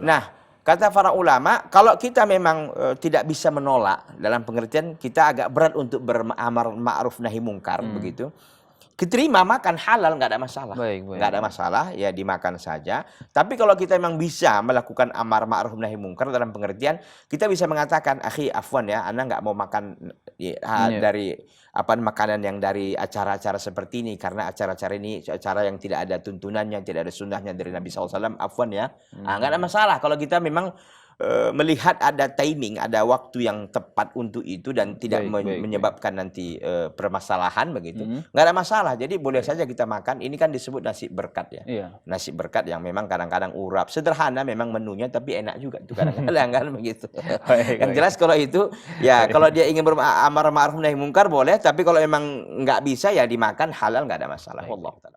Nah, kata para ulama, kalau kita memang tidak bisa menolak, dalam pengertian kita agak berat untuk beramar ma'ruf nahi mungkar, begitu. Diterima makan halal, nggak ada masalah. Nggak ada masalah, ya dimakan saja. Tapi kalau kita memang bisa melakukan amar ma'ruf nahi mungkar dalam pengertian, kita bisa mengatakan, akhi afwan ya, Anda nggak mau makan dari makanan yang dari acara-acara seperti ini, karena acara-acara ini acara yang tidak ada tuntunannya, tidak ada sunnahnya dari Nabi SAW, afwan ya. Nggak ada masalah kalau kita memang melihat ada timing, ada waktu yang tepat untuk itu dan tidak menyebabkan nanti permasalahan begitu, nggak ada masalah. Jadi boleh saja kita makan. Ini kan disebut nasi berkat ya, nasi berkat yang memang kadang-kadang urap, sederhana memang menunya, tapi enak juga itu kadang-kadang kan begitu. Yang jelas kalau itu ya kalau dia ingin beramar ma'ruf nahi mungkar boleh, tapi kalau memang nggak bisa ya dimakan halal, nggak ada masalah. Wallahu ta'ala.